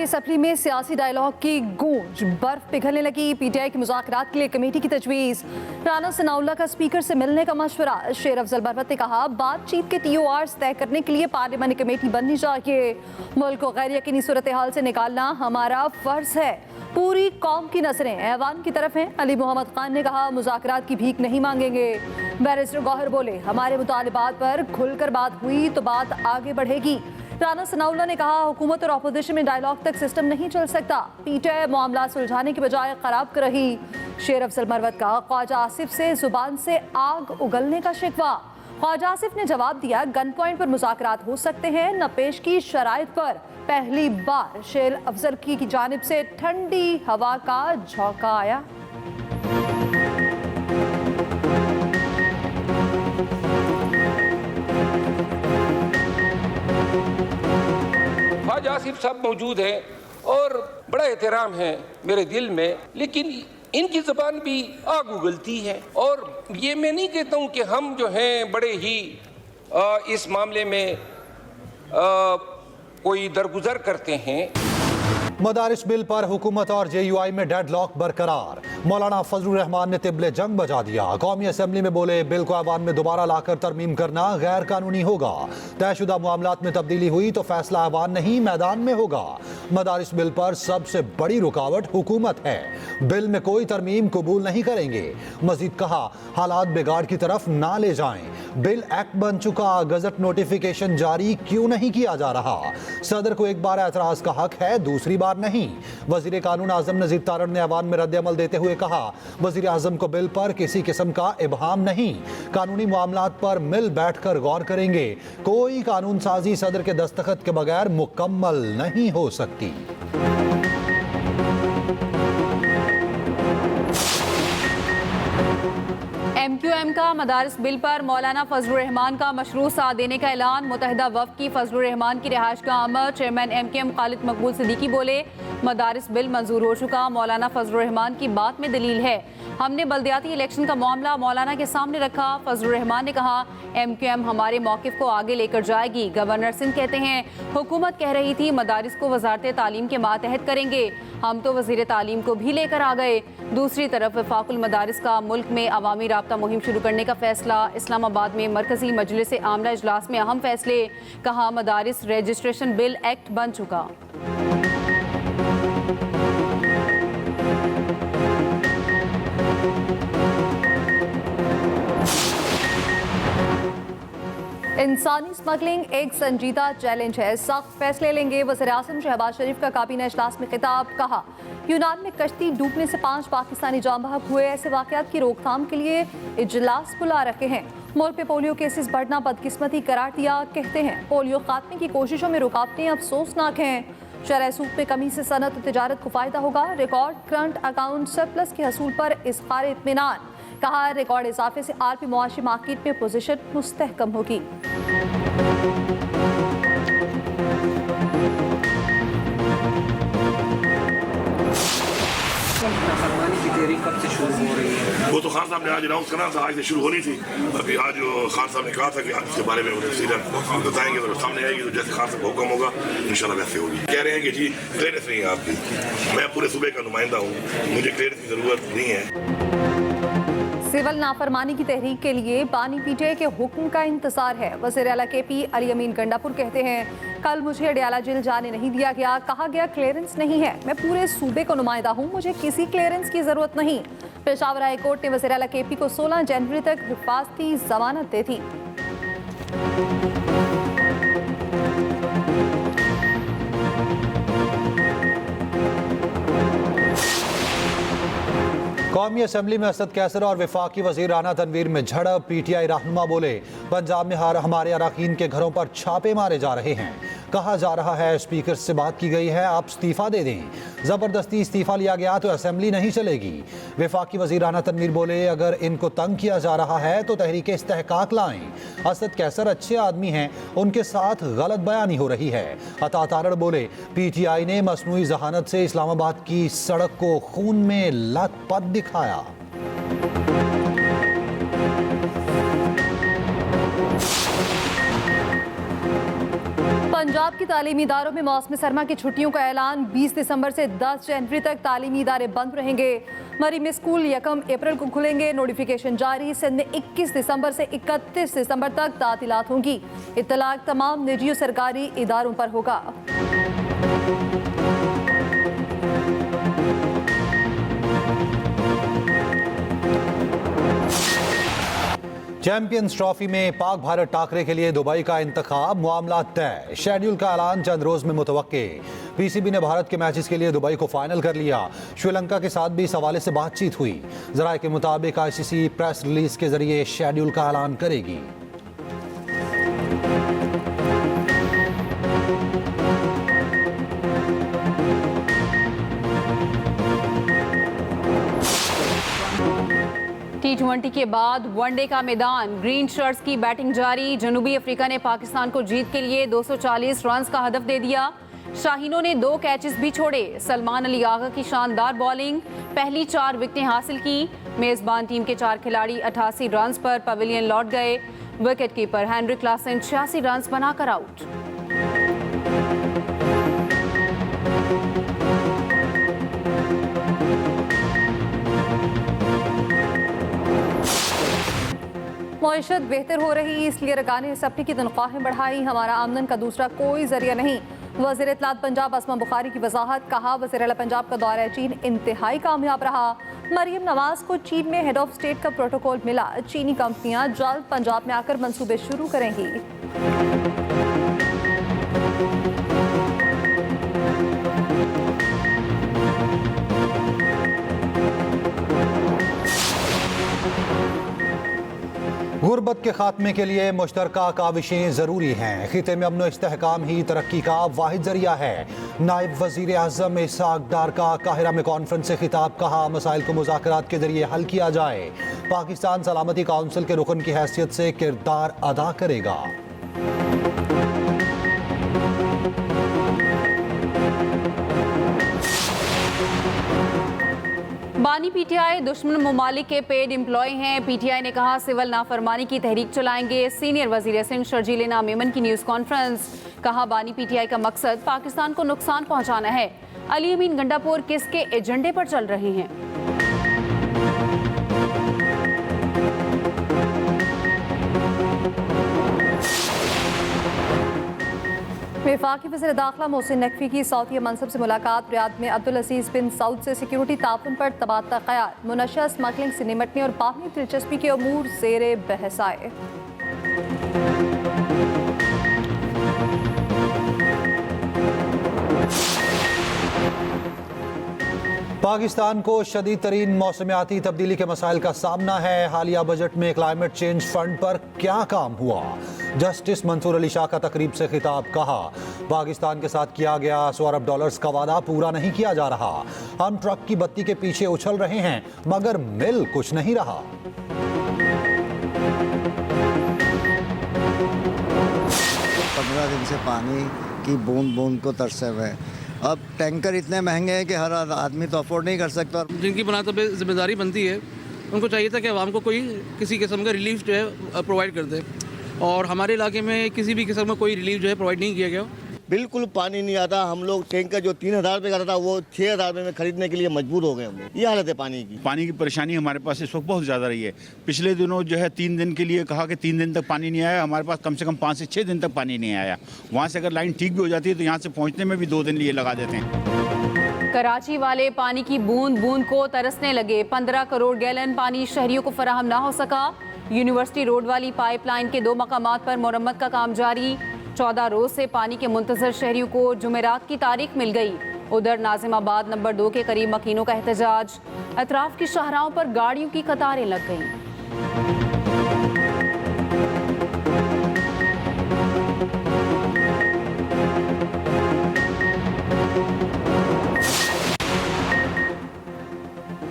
Assembly में सियासी dialogue की गूंज, बर्फ पिघलने लगी। पीटीआई की मुज़ाकरात के लिए कमेटी की तजवीज़। राना सनाउल्लाह का स्पीकर से मिलने का मशवरा। शेर अफजल मरवत ने कहा, बातचीत के TORs तय करने के लिए पार्लियामानी कमेटी बननी चाहिए। मुल्क को गैर यकीनी सूरत हाल से निकालना हमारा फर्ज है। पूरी कौम की नजरें ऐवान की तरफ हैं। अली मोहम्मद खान ने कहा, मुज़ाकरात की भीख नहीं मांगेंगे। बैरिस्टर गौहर बोले, हमारे मुतालिबात पर खुलकर बात हुई तो बात आगे बढ़ेगी। राना सनाउल्लाह ने कहा, हुकूमत और अपोजिशन में डायलॉग तक सिस्टम नहीं चल सकता। पीटीआई मामला सुलझाने के बजाय खराब कर रही। शेर अफजल मरवत का ख्वाजा आसिफ से जुबान से आग उगलने का शिकवा। ख्वाजा आसिफ ने जवाब दिया, गन पॉइंट पर मुज़ाकरात हो सकते हैं, न पेश की शराइत पर। पहली बार शेर अफजल की जानिब से ठंडी हवा का झोंका आया। ख्वाजा आसिफ साहब मौजूद हैं और बड़ा एहतराम है मेरे दिल में, लेकिन इनकी ज़बान भी आग उगलती है। और ये मैं नहीं कहता हूँ कि हम जो हैं बड़े ही इस मामले में कोई दरगुजर करते हैं। मदारिस बिल पर हुकूमत और JUI में डेडलॉक बरकरार। मौलाना फजलुर रहमान ने तिबले जंग बजा दिया। कौमी असेंबली में बोले, बिल को ऐवान में दोबारा लाकर तरमीम करना गैर कानूनी होगा। तयशुदा मामलात में तब्दीली हुई तो फैसला ऐवान नहीं मैदान में होगा। मदारिस बिल पर सबसे बड़ी रुकावट हुकूमत है। बिल में कोई तरमीम कबूल नहीं करेंगे। मजीद कहा, हालात बिगाड़ की तरफ ना ले जाएं। बिल एक्ट बन चुका, गजट नोटिफिकेशन जारी क्यों नहीं किया जा रहा? सदर को एक बार एतराज का हक है, दूसरी बार नहीं। वजीर कानून आजम नजीर तारण ने ऐवान में रद्द अमल देते हुए कहा, वजीर आजम को बिल पर किसी किस्म का इबहाम नहीं। कानूनी मामलात पर मिल बैठकर गौर करेंगे। कोई कानून साजी सदर के दस्तखत के बगैर मुकम्मल नहीं हो सकती। MQM का मदारिस बिल पर मौलाना फजलुर रहमान का मशरूत साथ देने का ऐलान। मुतहदा वफ़ की फजलुर रहमान की रिहाइश का अमर। चेयरमैन MQM खालिद मकबूल सिद्दीकी बोले, मदारिस बिल मंजूर हो चुका। मौलाना फजलुर रहमान की बात में दलील है। हमने बल्दियाती इलेक्शन का मामला मौलाना के सामने रखा। फजलुर रहमान ने कहा, MQM हमारे मौक़िफ़ को आगे लेकर जाएगी। गवर्नर सिंध कहते हैं, हुकूमत कह रही थी मदारिस को वजारत तालीम के मातहत करेंगे, हम तो वज़ीर तालीम को भी लेकर आ गए। दूसरी तरफ वफाकुल मदारिस का मुल्क में अवामी राब्ता मुहिम शुरू करने का फैसला। इस्लामाबाद में मरकजी मजलिस आमला इजलास में अहम फैसले। कहा, मदारिस रजिस्ट्रेशन बिल एक्ट बन चुका। इंसानी स्मगलिंग एक संजीदा चैलेंज है, सख्त फैसले लेंगे। वज़ीर-ए-आज़म शहबाज शरीफ का काबीना इजलास में खिताब। कहा, यूनान में कश्ती डूबने से 5 पाकिस्तानी जाँ बहक हुए। ऐसे वाक़यात की रोकथाम के लिए इजलास बुला रखे हैं। मुल्क में पोलियो केसेस बढ़ना बदकिस्मती करार दिया। कहते हैं, पोलियो खात्मे की कोशिशों में रुकावटें अफसोसनाक हैं। शरह सूद में कमी से सनत और तिजारत को फ़ायदा होगा। रिकॉर्ड करंट अकाउंट सरप्लस के हसूल पर इज़हार इत्मीनान। कहा, रिकॉर्ड इजाफे से आरपी मुआशी मार्केट में पोजीशन मुस्तहकम होगी। कब से शुरू हो रही है? वो तो खान साहब ने आज अनाउंस करना था, आज से शुरू होनी थी। अभी आज खान साहब ने कहा था कि आज इसके बारे में वो तफसीलन बताएंगे, तो सामने आएगी तो जैसे खान साहब का हुक्म होगा इंशाल्लाह वैसे होगी। कह रहे हैं कि जी क्लियरेंस नहीं है आपकी। मैं पूरे सूबे का नुमाइंदा हूँ, मुझे क्लियरेंस की जरूरत नहीं है। सिविल नाफरमानी की तहरीक के लिए बानी पीटीआई के हुक्म का इंतजार है। वज़ीर आला KP अली अमीन गंडापुर कहते हैं, कल मुझे अडियाला जेल जाने नहीं दिया गया। कहा गया क्लियरेंस नहीं है। मैं पूरे सूबे का नुमाइंदा हूँ, मुझे किसी क्लियरेंस की जरूरत नहीं। पेशावर हाई कोर्ट ने वज़ीर आला KP को 16 जनवरी तक हिफाजती जमानत दे दी। कौमी असेंबली में असद कैसर और वफाकी वजीर राना तनवीर में झड़प। PTI रहनुमा बोले, पंजाब में हमारे अरकान के घरों पर छापे मारे जा रहे हैं। कहा जा रहा है स्पीकर से बात की गई है, आप इस्तीफा दे दें। ज़बरदस्ती इस्तीफा लिया गया तो असेंबली नहीं चलेगी। वफाकी वजीर राना तनवीर बोले, अगर इनको तंग किया जा रहा है तो तहरीक इस्तेहकाक लाएं। असद कैसर अच्छे आदमी हैं, उनके साथ गलत बयानी हो रही है। अता तारड़ बोले, PTI ने मसनूई जहानत से इस्लामाबाद की सड़क को खून में लथपथ दिखाया। पंजाब की तालीमी इदारों में मौसम सरमा की छुट्टियों का ऐलान। 20 दिसंबर से 10 जनवरी तक तालीमी इदारे बंद रहेंगे। मरी में स्कूल 1 अप्रैल को खुलेंगे। नोटिफिकेशन जारी। सिंध में 21 दिसंबर से 31 दिसंबर तक तातीलात होंगी। इत्तलाक तमाम निजी और सरकारी इदारों पर होगा। चैंपियंस ट्रॉफी में पाक भारत टाकरे के लिए दुबई का इंतखाब, मामला तय। शेड्यूल का ऐलान चंद रोज में मुतवक्के। पीसीबी ने भारत के मैचेस के लिए दुबई को फाइनल कर लिया। श्रीलंका के साथ भी इस हवाले से बातचीत हुई। जराये के मुताबिक आईसीसी प्रेस रिलीज के जरिए शेड्यूल का ऐलान करेगी। T20 के बाद वनडे का मैदान। ग्रीन शर्ट्स की बैटिंग जारी। जनूबी अफ्रीका ने पाकिस्तान को जीत के लिए 240 रन का हदफ दे दिया। शाहीनों ने 2 कैचेस भी छोड़े। सलमान अली आगा की शानदार बॉलिंग, पहली 4 विकेटें हासिल की। मेजबान टीम के 4 खिलाड़ी 88 रन पर पवेलियन लौट गए। विकेटकीपर हेनरी क्लासन 86 रन बनाकर आउट। मईशत बेहतर हो रही, इसलिए रकाने अपनी की तनख्वाहें बढ़ाई। हमारा आमदन का दूसरा कोई जरिया नहीं। वज़ीर इत्तलात पंजाब असमा बुखारी की वजाहत। कहा, वज़ीर आला पंजाब का दौरा चीन इंतहाई कामयाब रहा। मरियम नवाज को चीन में हेड ऑफ स्टेट का प्रोटोकॉल मिला। चीनी कंपनियां जल्द पंजाब में आकर मंसूबे शुरू करेंगी। गुर्बत के खात्मे के लिए मुश्तरका काविशें ज़रूरी हैं। खिते में अमन इस्तेहकाम ही तरक्की का वाहिद जरिया है। नायब वज़ीर आज़म इसहाक डार का काहिरा में कॉन्फ्रेंस से खिताब। कहा, मसाइल को मुज़ाकरात के जरिए हल किया जाए। पाकिस्तान सलामती काउंसिल के रुकन की हैसियत से किरदार अदा करेगा। बानी पीटीआई दुश्मन ममालिक के पेड एम्प्लॉय हैं। पीटीआई ने कहा, सिविल नाफरमानी की तहरीक चलाएंगे। सीनियर वजीर सिंध शर्जील इनाम मेमन की न्यूज़ कॉन्फ्रेंस। कहा, बानी पीटीआई का मकसद पाकिस्तान को नुकसान पहुंचाना है। अली अमीन गंडापुर किसके एजेंडे पर चल रहे हैं? वफाकी वज़ीर दाखिला मोहसिन नकवी की सऊदी मनसब से मुलाकात। रियाद में अब्दुल अजीज बिन सऊद से सिक्योरिटी ताउन पर तबादला ख्याल। मुनशा स्मगलिंग से निमटने और बाहमी दिलचस्पी के अमूर ज़ेरे बहस आए। पाकिस्तान को शदीद तरीन मौसमियाती तब्दीली के मसाइल का सामना है। हालिया बजट में क्लाइमेट चेंज फंड पर क्या काम हुआ? जस्टिस मंसूर अली शाह का तकरीब से खिताब। कहा, पाकिस्तान के साथ किया गया $100 अरब का वादा पूरा नहीं किया जा रहा। हम ट्रक की बत्ती के पीछे उछल रहे हैं मगर मिल कुछ नहीं रहा। 15 दिन से पानी की बूंद बूंद को तरसे हुए। अब टैंकर इतने महंगे हैं कि हर आदमी तो अफोर्ड नहीं कर सकता। जिनकी बनाते जिम्मेदारी बनती है, उनको चाहिए था कि आवाम को कोई किसी किस्म का रिलीफ जो है प्रोवाइड कर दे, और हमारे इलाके में किसी भी किस्म का कोई रिलीफ जो है प्रोवाइड नहीं किया गया। बिल्कुल पानी नहीं आता। हम लोग टैंकर जो 3000 रुपये का था वो 6000 रुपये में खरीदने के लिए मजबूर हो गए हम लोग। ये हालत है पानी की। पानी की परेशानी हमारे पास इस वक्त बहुत ज़्यादा रही है। पिछले दिनों जो है 3 दिन के लिए कहा कि 3 दिन तक पानी नहीं आया। हमारे पास कम से कम 5 से 6 दिन तक पानी नहीं आया। वहाँ से अगर लाइन ठीक भी हो जाती है तो यहाँ से पहुँचने में भी 2 दिन लिए लगा देते हैं। कराची वाले पानी की बूंद बूंद को तरसने लगे। 15 करोड़ गैलन पानी शहरियों को फराहम ना हो सका। यूनिवर्सिटी रोड वाली पाइपलाइन के 2 मकामात पर मुरम्मत का काम जारी। 14 रोज से पानी के मुंतजर शहरियों को जुमेरात की तारीख मिल गई। उधर नाजिमाबाद नंबर 2 के करीब मकीनों का एहतजाज। अतराफ की शाहराहों पर गाड़ियों की कतारें लग गईं।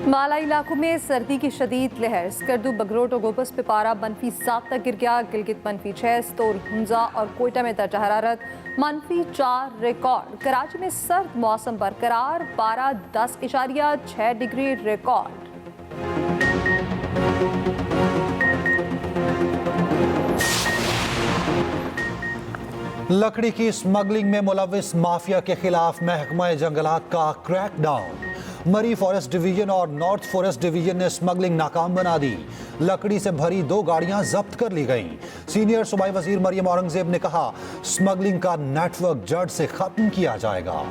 माला इलाकों में सर्दी की शदीद लहर। स्कर्दू, बगरोट और गोपस पे पारा -7 तक गिर गया। गिलगित -6, स्तोर, हुंजा और कोयटा में दर्जा हरारत -4 रिकॉर्ड। कराची में सर्द मौसम बरकरार। पारा 10.6 डिग्री रिकॉर्ड। लकड़ी की स्मगलिंग में मुलविस माफिया के खिलाफ महकमा जंगलात का क्रैकडाउन। मरी फॉरेस्ट डिवीजन और नॉर्थ फॉरेस्ट डिवीजन ने स्मगलिंग नाकाम बना दी। लकड़ी से भरी 2 गाड़ियां जब्त कर ली गईं। सीनियर सूबाई वजीर मरियम औरंगजेब ने कहा, स्मगलिंग का नेटवर्क जड़ से खत्म किया जाएगा।